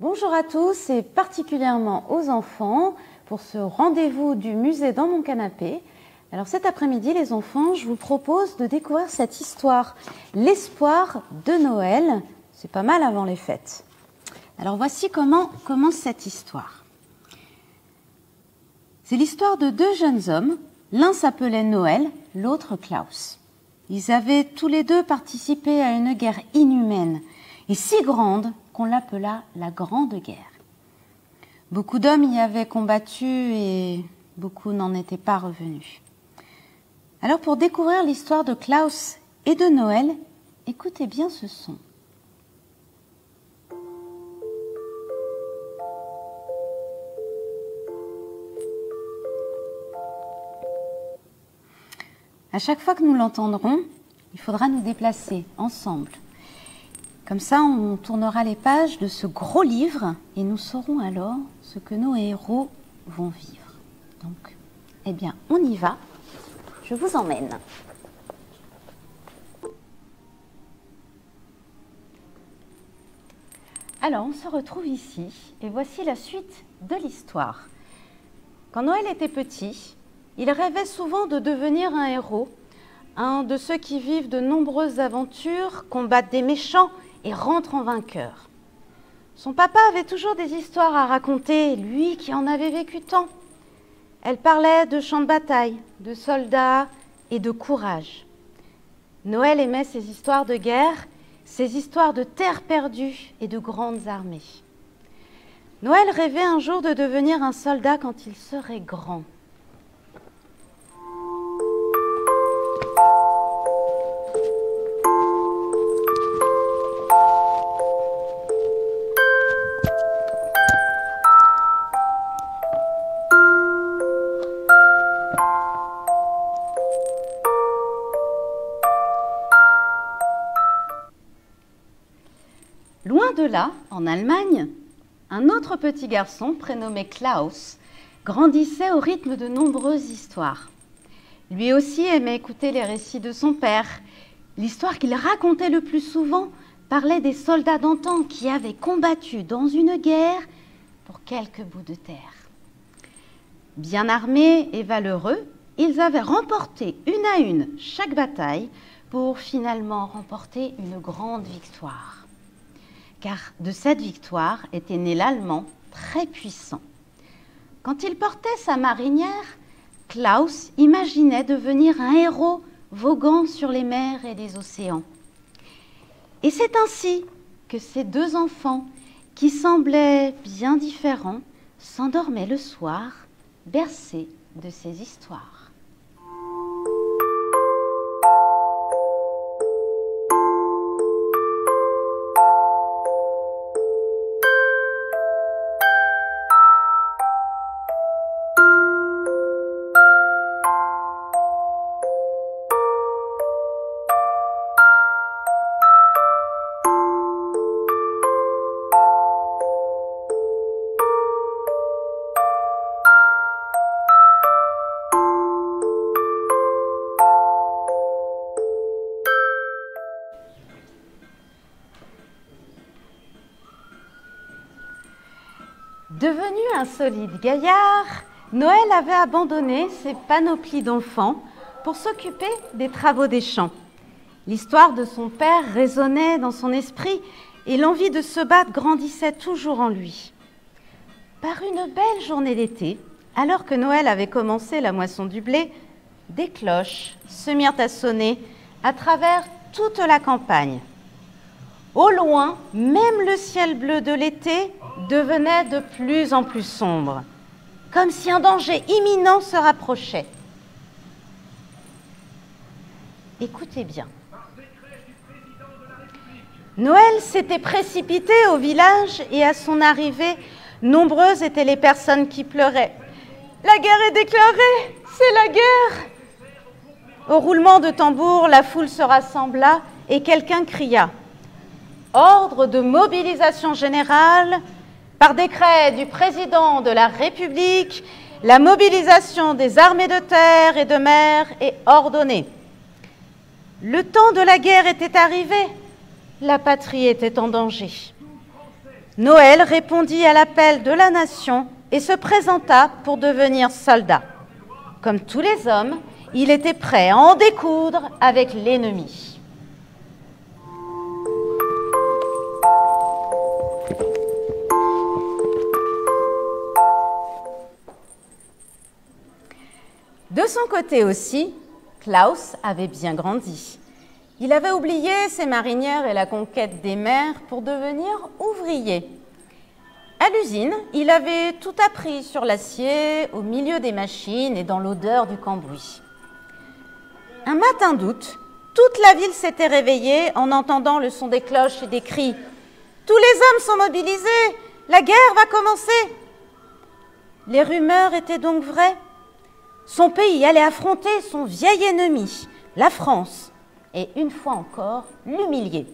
Bonjour à tous et particulièrement aux enfants pour ce rendez-vous du musée dans mon canapé. Alors cet après-midi les enfants, je vous propose de découvrir cette histoire, l'espoir de Noël. C'est pas mal avant les fêtes. Alors voici comment commence cette histoire. C'est l'histoire de deux jeunes hommes. L'un s'appelait Noël, l'autre Klaus. Ils avaient tous les deux participé à une guerre inhumaine et si grande qu'on l'appela la Grande Guerre. Beaucoup d'hommes y avaient combattu et beaucoup n'en étaient pas revenus. Alors pour découvrir l'histoire de Klaus et de Noël, écoutez bien ce son. À chaque fois que nous l'entendrons, il faudra nous déplacer ensemble. Comme ça, on tournera les pages de ce gros livre et nous saurons alors ce que nos héros vont vivre. Donc, eh bien, on y va. Je vous emmène. Alors, on se retrouve ici et voici la suite de l'histoire. Quand Noël était petit, il rêvait souvent de devenir un héros, un de ceux qui vivent de nombreuses aventures, combattent des méchants et rentrent en vainqueur. Son papa avait toujours des histoires à raconter, lui qui en avait vécu tant. Elle parlait de champs de bataille, de soldats et de courage. Noël aimait ces histoires de guerre, ces histoires de terre perdue et de grandes armées. Noël rêvait un jour de devenir un soldat quand il serait grand. Loin de là, en Allemagne, un autre petit garçon prénommé Klaus grandissait au rythme de nombreuses histoires. Lui aussi aimait écouter les récits de son père. L'histoire qu'il racontait le plus souvent parlait des soldats d'antan qui avaient combattu dans une guerre pour quelques bouts de terre. Bien armés et valeureux, ils avaient remporté une à une chaque bataille pour finalement remporter une grande victoire. Car de cette victoire était né l'Allemand très puissant. Quand il portait sa marinière, Klaus imaginait devenir un héros voguant sur les mers et les océans. Et c'est ainsi que ces deux enfants, qui semblaient bien différents, s'endormaient le soir, bercés de ces histoires. Devenu un solide gaillard, Noël avait abandonné ses panoplies d'enfants pour s'occuper des travaux des champs. L'histoire de son père résonnait dans son esprit et l'envie de se battre grandissait toujours en lui. Par une belle journée d'été, alors que Noël avait commencé la moisson du blé, des cloches se mirent à sonner à travers toute la campagne. Au loin, même le ciel bleu de l'été devenait de plus en plus sombre, comme si un danger imminent se rapprochait. Écoutez bien. Noël s'était précipité au village et à son arrivée, nombreuses étaient les personnes qui pleuraient. « La guerre est déclarée, c'est la guerre !» Au roulement de tambour, la foule se rassembla et quelqu'un cria « Ordre de mobilisation générale !» Par décret du président de la République, la mobilisation des armées de terre et de mer est ordonnée. Le temps de la guerre était arrivé, la patrie était en danger. Noël répondit à l'appel de la nation et se présenta pour devenir soldat. Comme tous les hommes, il était prêt à en découdre avec l'ennemi. De son côté aussi, Klaus avait bien grandi. Il avait oublié ses marinières et la conquête des mers pour devenir ouvrier. À l'usine, il avait tout appris sur l'acier, au milieu des machines et dans l'odeur du cambouis. Un matin d'août, toute la ville s'était réveillée en entendant le son des cloches et des cris. « Tous les hommes sont mobilisés, la guerre va commencer !» Les rumeurs étaient donc vraies. Son pays allait affronter son vieil ennemi, la France, et une fois encore, l'humilier.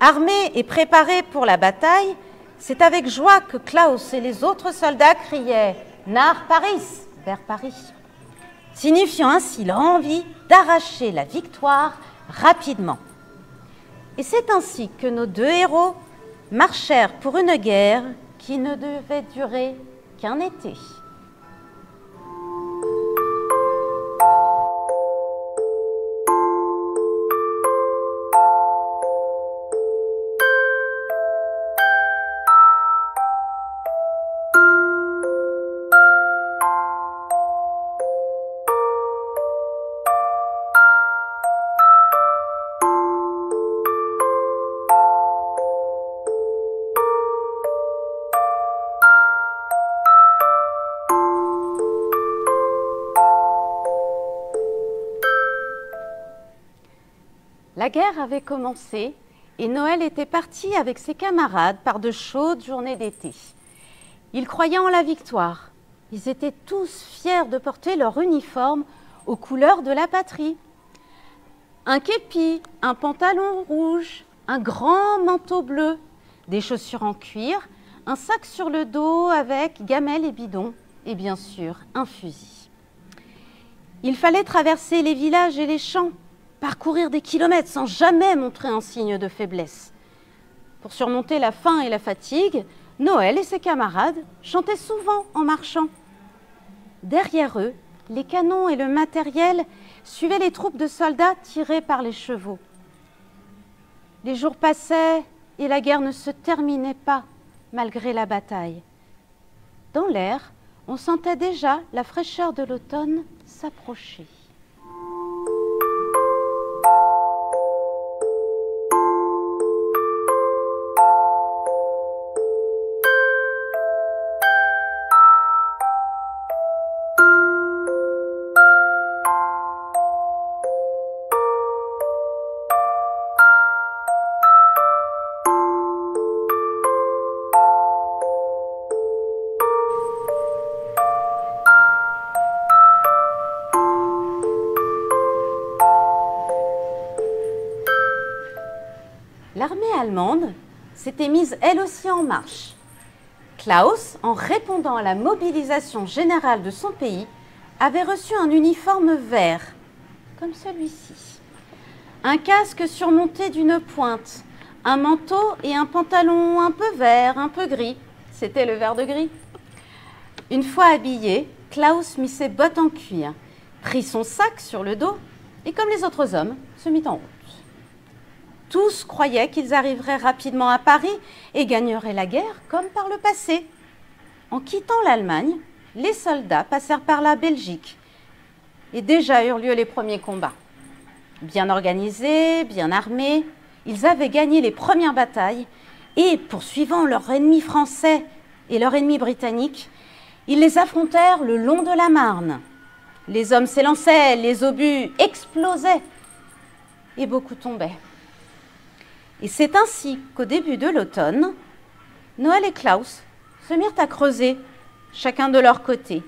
Armé et préparé pour la bataille, c'est avec joie que Klaus et les autres soldats criaient « Nach Paris !» vers Paris, signifiant ainsi leur envie d'arracher la victoire rapidement. Et c'est ainsi que nos deux héros marchèrent pour une guerre qui ne devait durer qu'un été. La guerre avait commencé et Noël était parti avec ses camarades par de chaudes journées d'été. Ils croyaient en la victoire. Ils étaient tous fiers de porter leur uniforme aux couleurs de la patrie. Un képi, un pantalon rouge, un grand manteau bleu, des chaussures en cuir, un sac sur le dos avec gamelle et bidon et bien sûr un fusil. Il fallait traverser les villages et les champs, parcourir des kilomètres sans jamais montrer un signe de faiblesse. Pour surmonter la faim et la fatigue, Noël et ses camarades chantaient souvent en marchant. Derrière eux, les canons et le matériel suivaient les troupes de soldats tirés par les chevaux. Les jours passaient et la guerre ne se terminait pas malgré la bataille. Dans l'air, on sentait déjà la fraîcheur de l'automne s'approcher. L'armée allemande s'était mise elle aussi en marche. Klaus, en répondant à la mobilisation générale de son pays, avait reçu un uniforme vert, comme celui-ci. Un casque surmonté d'une pointe, un manteau et un pantalon un peu vert, un peu gris. C'était le vert de gris. Une fois habillé, Klaus mit ses bottes en cuir, prit son sac sur le dos et, comme les autres hommes, se mit en route. Tous croyaient qu'ils arriveraient rapidement à Paris et gagneraient la guerre comme par le passé. En quittant l'Allemagne, les soldats passèrent par la Belgique et déjà eurent lieu les premiers combats. Bien organisés, bien armés, ils avaient gagné les premières batailles et, poursuivant leur ennemi français et leur ennemi britannique, ils les affrontèrent le long de la Marne. Les hommes s'élançaient, les obus explosaient et beaucoup tombaient. Et c'est ainsi qu'au début de l'automne, Noël et Klaus se mirent à creuser, chacun de leur côté.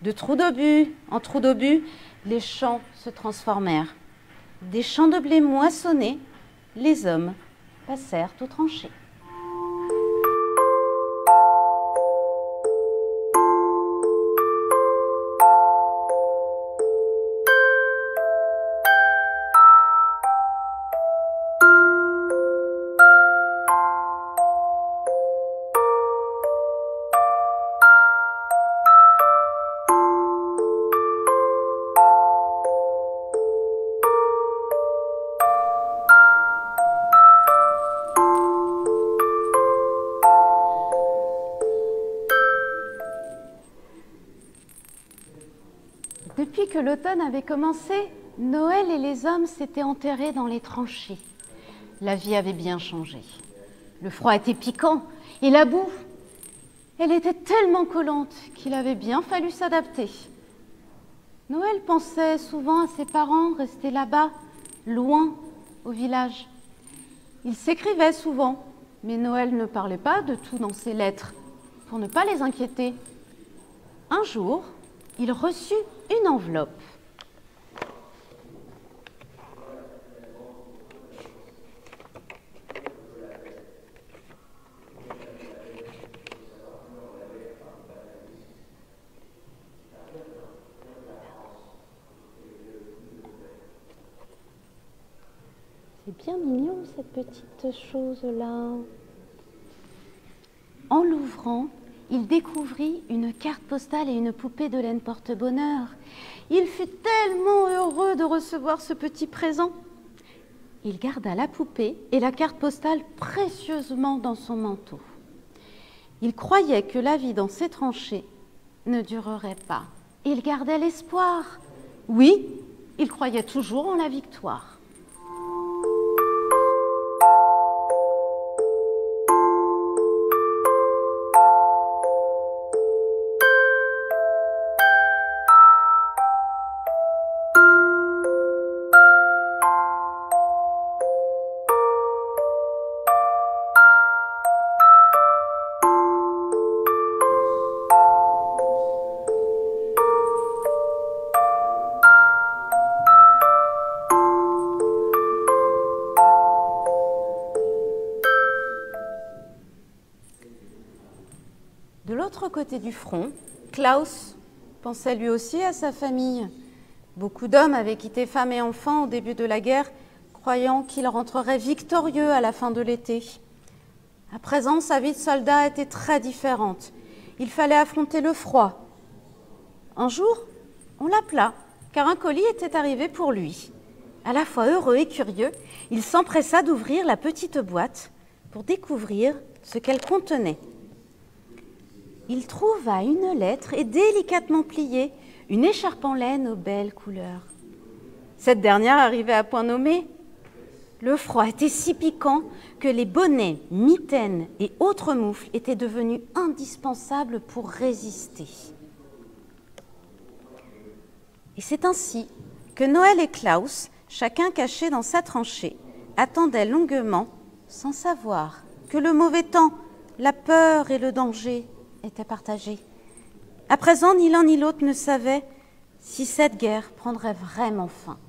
De trou d'obus en trou d'obus, les champs se transformèrent. Des champs de blé moissonnés, les hommes passèrent aux tranchées. que l'automne avait commencé, Noël et les hommes s'étaient enterrés dans les tranchées. La vie avait bien changé. Le froid était piquant et la boue, elle était tellement collante qu'il avait bien fallu s'adapter. Noël pensait souvent à ses parents restés là-bas, loin, au village. Il s'écrivait souvent, mais Noël ne parlait pas de tout dans ses lettres, pour ne pas les inquiéter. Un jour, il reçut une enveloppe. C'est bien mignon cette petite chose-là. En l'ouvrant, il découvrit une carte postale et une poupée de laine porte-bonheur. Il fut tellement heureux de recevoir ce petit présent. Il garda la poupée et la carte postale précieusement dans son manteau. Il croyait que la vie dans ces tranchées ne durerait pas. Il gardait l'espoir. Oui, il croyait toujours en la victoire. De l'autre côté du front, Klaus pensait lui aussi à sa famille. Beaucoup d'hommes avaient quitté femmes et enfants au début de la guerre, croyant qu'ils rentreraient victorieux à la fin de l'été. À présent, sa vie de soldat était très différente. Il fallait affronter le froid. Un jour, on l'appela, car un colis était arrivé pour lui. À la fois heureux et curieux, il s'empressa d'ouvrir la petite boîte pour découvrir ce qu'elle contenait. Il trouva une lettre et délicatement pliée, une écharpe en laine aux belles couleurs. Cette dernière arrivait à point nommé. Le froid était si piquant que les bonnets, mitaines et autres moufles étaient devenus indispensables pour résister. Et c'est ainsi que Noël et Klaus, chacun caché dans sa tranchée, attendaient longuement, sans savoir que le mauvais temps, la peur et le danger étaient partagés. À présent, ni l'un ni l'autre ne savaient si cette guerre prendrait vraiment fin.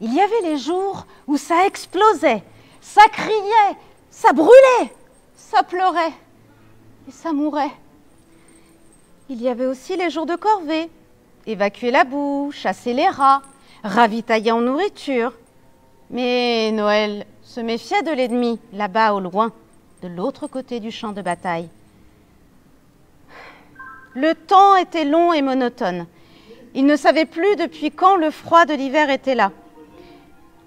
Il y avait les jours où ça explosait, ça criait, ça brûlait, ça pleurait et ça mourait. Il y avait aussi les jours de corvée, évacuer la boue, chasser les rats, ravitailler en nourriture. Mais Noël se méfiait de l'ennemi, là-bas au loin, de l'autre côté du champ de bataille. Le temps était long et monotone. Il ne savait plus depuis quand le froid de l'hiver était là.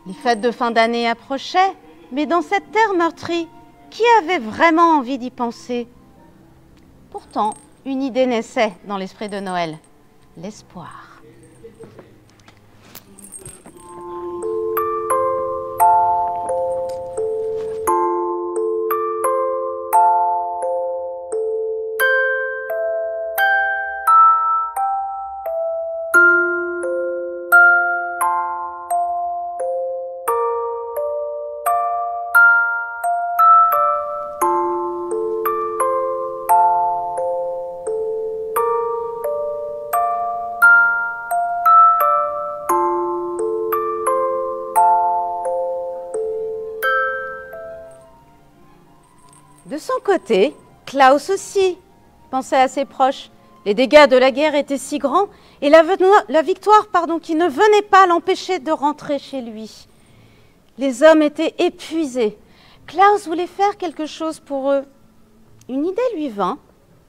Les fêtes de fin d'année approchaient, mais dans cette terre meurtrie, qui avait vraiment envie d'y penser? Pourtant, une idée naissait dans l'esprit de Noël, l'espoir. côté, Klaus aussi pensait à ses proches. Les dégâts de la guerre étaient si grands et la victoire qui ne venait pas l'empêcher de rentrer chez lui. Les hommes étaient épuisés. Klaus voulait faire quelque chose pour eux. Une idée lui vint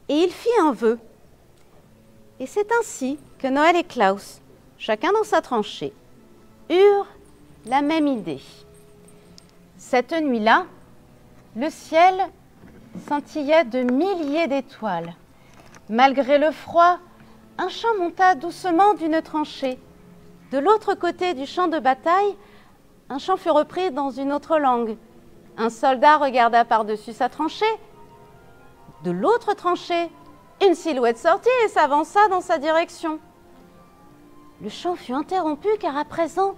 et il fit un vœu. Et c'est ainsi que Noël et Klaus, chacun dans sa tranchée, eurent la même idée. Cette nuit-là, le ciel scintillait de milliers d'étoiles. Malgré le froid, un chant monta doucement d'une tranchée. De l'autre côté du champ de bataille, un chant fut repris dans une autre langue. Un soldat regarda par-dessus sa tranchée. De l'autre tranchée, une silhouette sortit et s'avança dans sa direction. Le chant fut interrompu car à présent,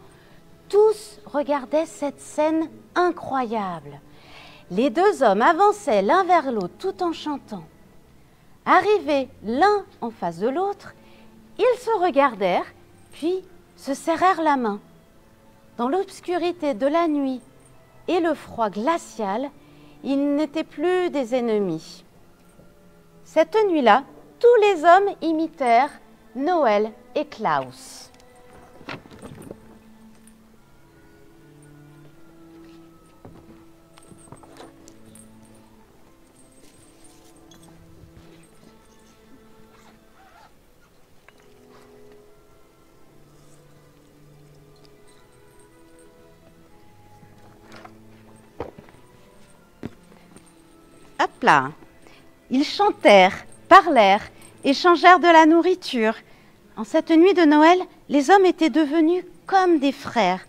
tous regardaient cette scène incroyable. Les deux hommes avançaient l'un vers l'autre tout en chantant. Arrivés l'un en face de l'autre, ils se regardèrent, puis se serrèrent la main. Dans l'obscurité de la nuit et le froid glacial, ils n'étaient plus des ennemis. Cette nuit-là, tous les hommes imitèrent Noël et Klaus. Hop là. Ils chantèrent, parlèrent, échangèrent de la nourriture. En cette nuit de Noël, les hommes étaient devenus comme des frères.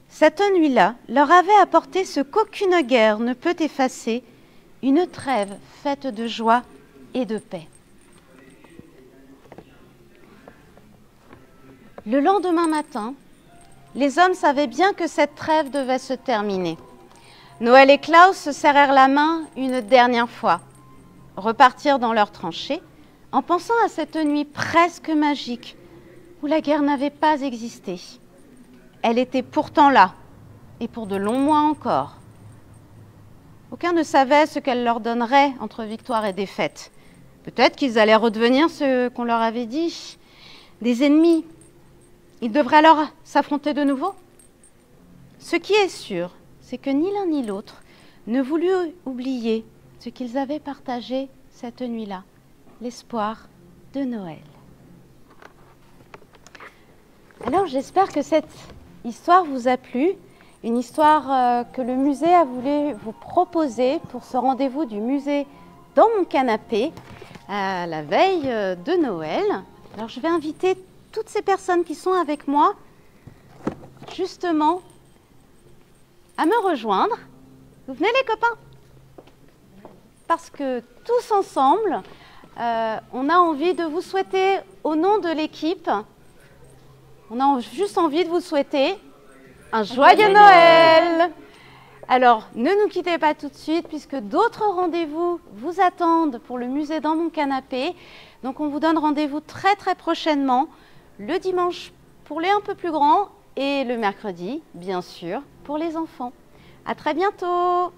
Cette nuit-là leur avait apporté ce qu'aucune guerre ne peut effacer, une trêve faite de joie et de paix. Le lendemain matin, les hommes savaient bien que cette trêve devait se terminer. Noël et Klaus se serrèrent la main une dernière fois, repartirent dans leur tranchée en pensant à cette nuit presque magique où la guerre n'avait pas existé. Elle était pourtant là, et pour de longs mois encore. Aucun ne savait ce qu'elle leur donnerait entre victoire et défaite. Peut-être qu'ils allaient redevenir ce qu'on leur avait dit, des ennemis. Ils devraient alors s'affronter de nouveau. Ce qui est sûr, c'est que ni l'un ni l'autre ne voulut oublier ce qu'ils avaient partagé cette nuit-là, l'espoir de Noël. Alors j'espère que cette histoire vous a plu, une histoire que le musée a voulu vous proposer pour ce rendez-vous du musée dans mon canapé à la veille de Noël. Alors je vais inviter toutes ces personnes qui sont avec moi justement à me rejoindre. Vous venez les copains? Parce que tous ensemble, on a envie de vous souhaiter au nom de l'équipe, on a juste envie de vous souhaiter un joyeux Noël. Alors, ne nous quittez pas tout de suite puisque d'autres rendez-vous vous attendent pour le musée dans mon canapé. Donc, on vous donne rendez-vous très très prochainement, le dimanche pour les un peu plus grands et le mercredi, bien sûr, pour les enfants. À très bientôt!